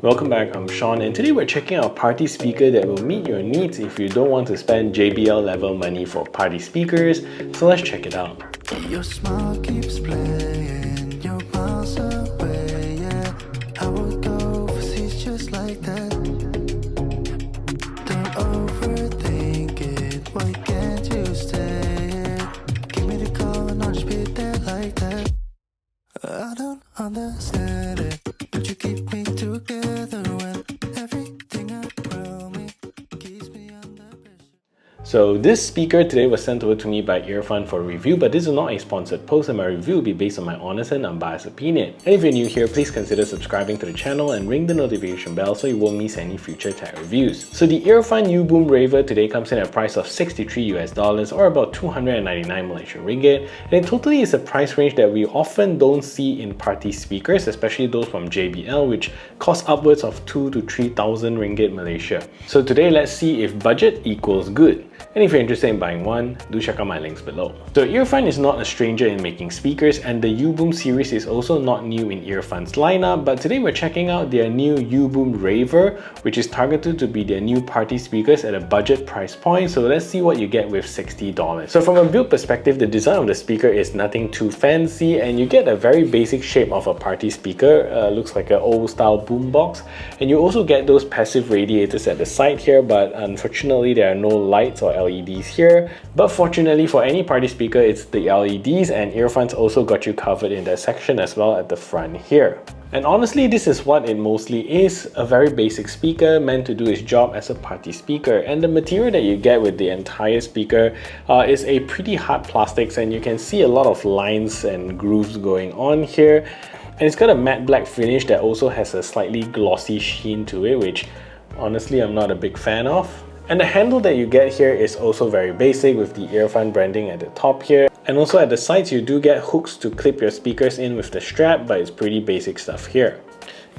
Welcome back, I'm Sean, and today we're checking out a party speaker that will meet your needs if you don't want to spend JBL level money for party speakers, so let's check it out. Your smile keeps playing, you're miles away, yeah. I would go overseas just like that. Don't overthink it, why can't you stay here? Give me the call and I'll just be there like that. I don't understand it, but you keep me together when everything around me keeps me under pressure. So this speaker today was sent over to me by Earfun for review, but this is not a sponsored post and my review will be based on my honest and unbiased opinion. And if you're new here, please consider subscribing to the channel and ring the notification bell so you won't miss any future tech reviews. So the Earfun Uboom Raver today comes in at a price of $63 or about 299 Malaysian ringgit, and it totally is a price range that we often don't see in party speakers, especially those from JBL, which cost upwards of 2,000 to 3,000 ringgit Malaysia. So today let's see if budget equals good. And if you're interested in buying one, do check out my links below. So Earfun is not a stranger in making speakers, and the Uboom series is also not new in Earfun's lineup, but today we're checking out their new Uboom Raver, which is targeted to be their new party speakers at a budget price point. So let's see what you get with $60. So from a build perspective, the design of the speaker is nothing too fancy, and you get a very basic shape of a party speaker. Looks like an old style boombox, and you also get those passive radiators at the side here, but unfortunately there are no lights or LEDs here. But fortunately for any party speaker, it's the LEDs, and Earfun's also got you covered in that section as well at the front here. And honestly, this is what it mostly is, a very basic speaker meant to do its job as a party speaker. And the material that you get with the entire speaker is a pretty hard plastics, and you can see a lot of lines and grooves going on here. And it's got a matte black finish that also has a slightly glossy sheen to it, which honestly I'm not a big fan of. And the handle that you get here is also very basic with the Earfun branding at the top here. And also at the sides you do get hooks to clip your speakers in with the strap, but it's pretty basic stuff here.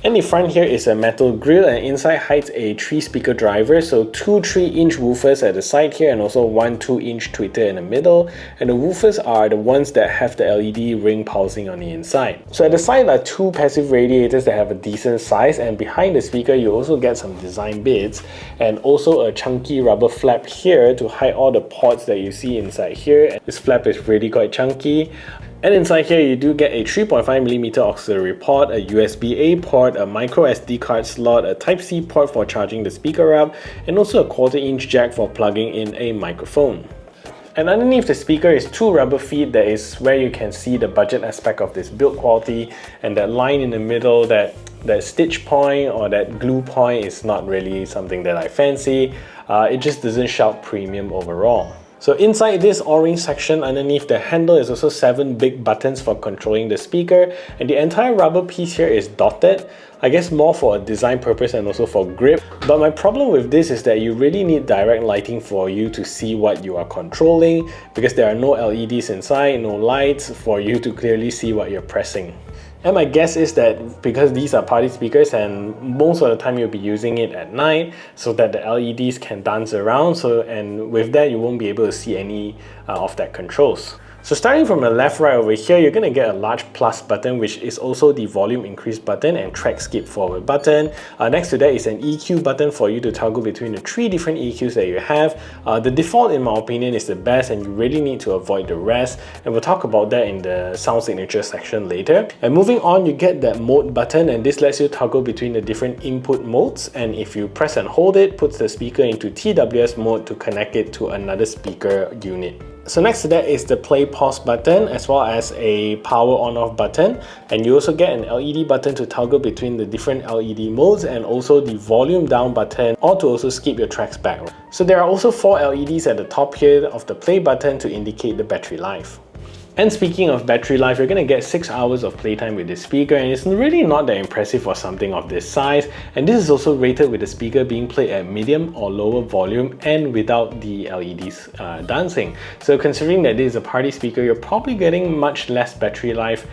And the front here is a metal grille, and inside hides a 3-speaker driver, so 2 3-inch woofers at the side here and also 1 2-inch tweeter in the middle. And the woofers are the ones that have the LED ring pulsing on the inside. So at the side are 2 passive radiators that have a decent size, and behind the speaker you also get some design bits and also a chunky rubber flap here to hide all the ports that you see inside here. This flap is really quite chunky. And inside here you do get a 3.5mm auxiliary port, a USB-A port, a micro SD card slot, a Type-C port for charging the speaker up, and also a 1/4-inch jack for plugging in a microphone. And underneath the speaker is 2 rubber feet. That is where you can see the budget aspect of this build quality, and that line in the middle, that stitch point or that glue point is not really something that I fancy. It just doesn't shout premium overall. So inside this orange section underneath the handle is also 7 big buttons for controlling the speaker, and the entire rubber piece here is dotted, I guess more for a design purpose and also for grip. But my problem with this is that you really need direct lighting for you to see what you are controlling, because there are no LEDs inside, no lights for you to clearly see what you're pressing. And my guess is that because these are party speakers and most of the time you'll be using it at night so that the LEDs can dance around, and with that you won't be able to see any of that controls. So starting from the left right over here, you're going to get a large plus button, which is also the volume increase button and track skip forward button. Next to that is an EQ button for you to toggle between the 3 different EQs that you have. The default in my opinion is the best, and you really need to avoid the rest, and we'll talk about that in the sound signature section later. And moving on, you get that mode button, and this lets you toggle between the different input modes, and if you press and hold it, puts the speaker into TWS mode to connect it to another speaker unit. So next to that is the play pause button, as well as a power on off button, and you also get an LED button to toggle between the different LED modes, and also the volume down button, or to also skip your tracks back. So there are also 4 LEDs at the top here of the play button to indicate the battery life. And speaking of battery life, you're going to get 6 hours of playtime with this speaker, and it's really not that impressive for something of this size. And this is also rated with the speaker being played at medium or lower volume and without the LEDs dancing. So considering that this is a party speaker, you're probably getting much less battery life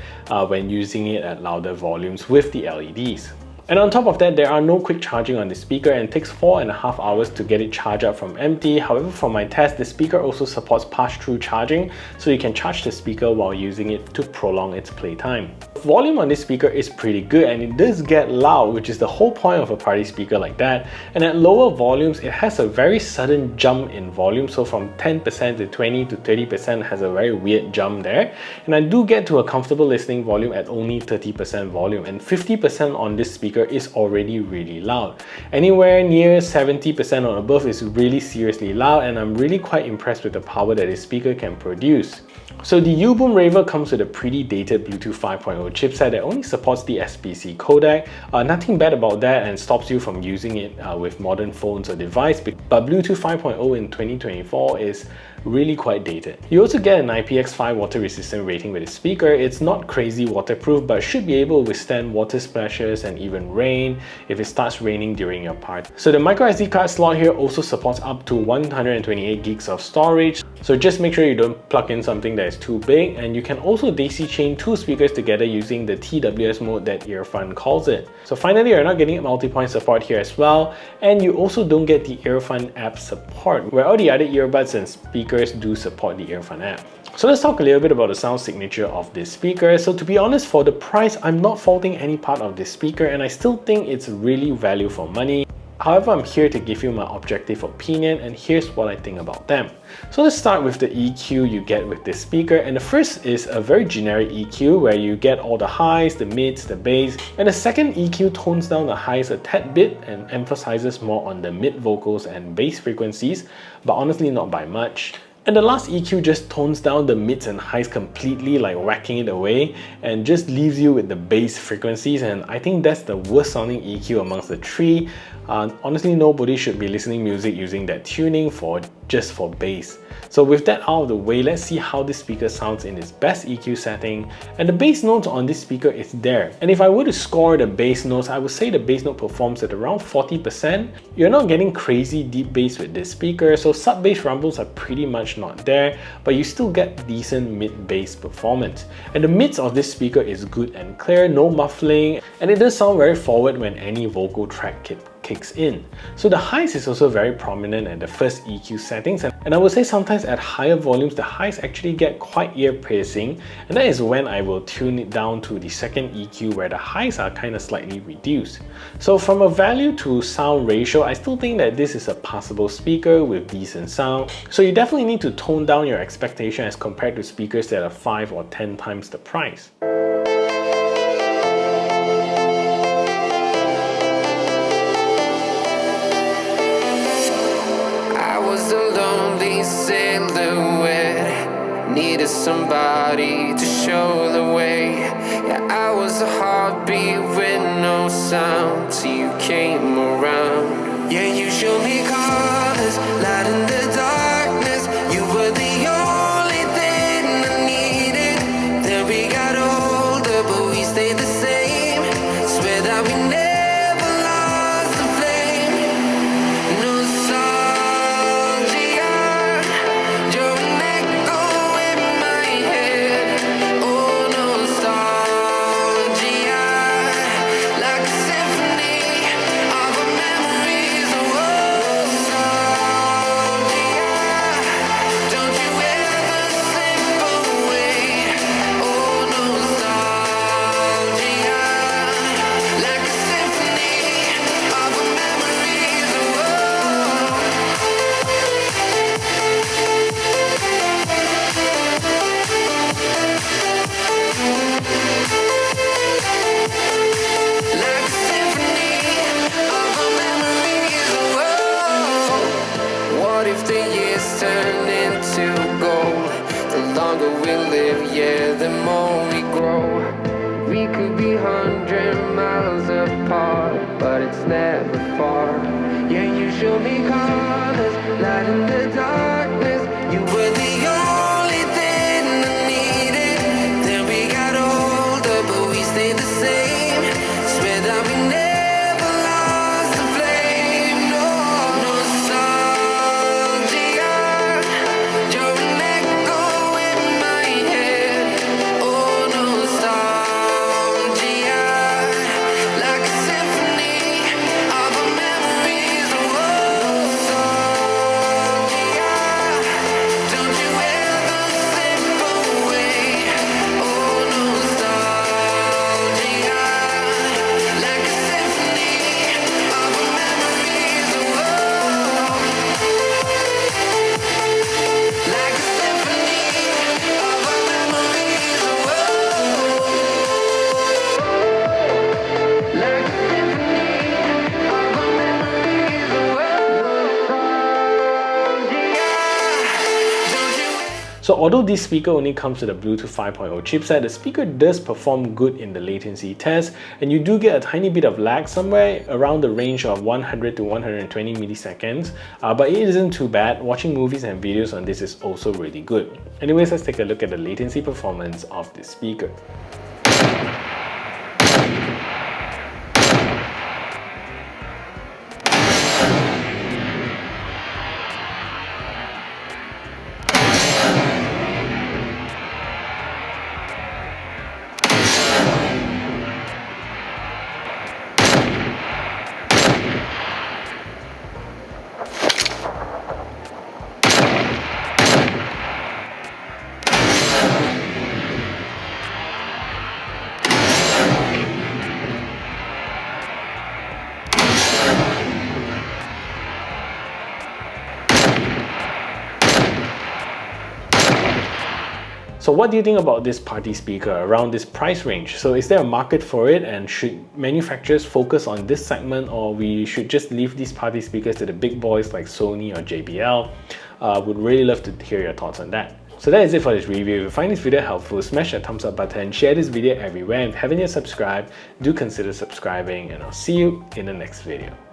when using it at louder volumes with the LEDs. And on top of that, there are no quick charging on the speaker, and it takes 4.5 hours to get it charged up from empty. However, for my test, the speaker also supports pass-through charging, so you can charge the speaker while using it to prolong its playtime. volume on this speaker is pretty good and it does get loud, which is the whole point of a party speaker like that. And at lower volumes, it has a very sudden jump in volume. So from 10% to 20 to 30% has a very weird jump there. And I do get to a comfortable listening volume at only 30% volume, and 50% on this speaker is already really loud. Anywhere near 70% or above is really seriously loud, and I'm really quite impressed with the power that this speaker can produce. So the Uboom Raver comes with a pretty dated Bluetooth 5.0 chipset that only supports the SBC codec. Nothing bad about that and stops you from using it with modern phones or device, but Bluetooth 5.0 in 2024 is really quite dated. You also get an IPX5 water resistant rating with this speaker. It's not crazy waterproof, but should be able to withstand water splashes and even rain if it starts raining during your party. So the microSD card slot here also supports up to 128 gigs of storage. So just make sure you don't plug in something that is too big, and you can also daisy chain two speakers together using the TWS mode that Earfun calls it. So finally, you're not getting multi-point support here as well, and you also don't get the Earfun app support, where all the other earbuds and speakers do support the Earfun app. So let's talk a little bit about the sound signature of this speaker. So to be honest, for the price, I'm not faulting any part of this speaker, and I still think it's really value for money. However, I'm here to give you my objective opinion, and here's what I think about them. So let's start with the EQ you get with this speaker, and the first is a very generic EQ where you get all the highs, the mids, the bass, and the second EQ tones down the highs a tad bit and emphasizes more on the mid vocals and bass frequencies, but honestly not by much. And the last EQ just tones down the mids and highs completely, like whacking it away, and just leaves you with the bass frequencies, and I think that's the worst sounding EQ amongst the three. Honestly, nobody should be listening music using that tuning just for bass. So with that out of the way, let's see how this speaker sounds in its best EQ setting. And the bass notes on this speaker is there. And if I were to score the bass notes, I would say the bass note performs at around 40%. You're not getting crazy deep bass with this speaker, so sub-bass rumbles are pretty much not there, but you still get decent mid-bass performance. And the mids of this speaker is good and clear, no muffling, and it does sound very forward when any vocal track kicks in. So the highs is also very prominent at the first EQ settings, and I would say sometimes at higher volumes the highs actually get quite ear-piercing, and that is when I will tune it down to the second EQ where the highs are kind of slightly reduced. So from a value to sound ratio, I still think that this is a passable speaker with decent sound. So you definitely need to tone down your expectation as compared to speakers that are 5 or 10 times the price. Silhouette, needed somebody to show the way. Yeah, I was a heartbeat with no sound till you came around. Yeah, you showed me colors, light in the darkness. You were the only thing I needed. Then we got older, but we stayed the same. Swear that we never lost the flame. Nostalgia, you're an echo in my head. Oh, nostalgia, like a symphony of our memories. Oh, nostalgia, don't you ever slip away. Oh, nostalgia, like a symphony of our memories. Oh, like a symphony of our memories. Oh, what if the years turn into gold? The longer we live, yeah, the more we grow. We could be 100 miles apart, but it's never far. Yeah, you show me colors, light in the darkness. You were the only thing I needed. Then we got older, but we stayed the same. Swear that we never lost the flame. No, nostalgia, you're an echo in my head. Oh, nostalgia, like a symphony of our memories. Oh, nostalgia, So although this speaker only comes with a Bluetooth 5.0 chipset, the speaker does perform good in the latency test, and you do get a tiny bit of lag somewhere around the range of 100 to 120 milliseconds, but it isn't too bad. Watching movies and videos on this is also really good. Anyways, let's take a look at the latency performance of this speaker. So what do you think about this party speaker around this price range? So is there a market for it, and should manufacturers focus on this segment, or we should just leave these party speakers to the big boys like Sony or JBL? Would really love to hear your thoughts on that. So that is it for this review. If you find this video helpful, smash that thumbs up button, share this video everywhere, and if you haven't yet subscribed, do consider subscribing, and I'll see you in the next video.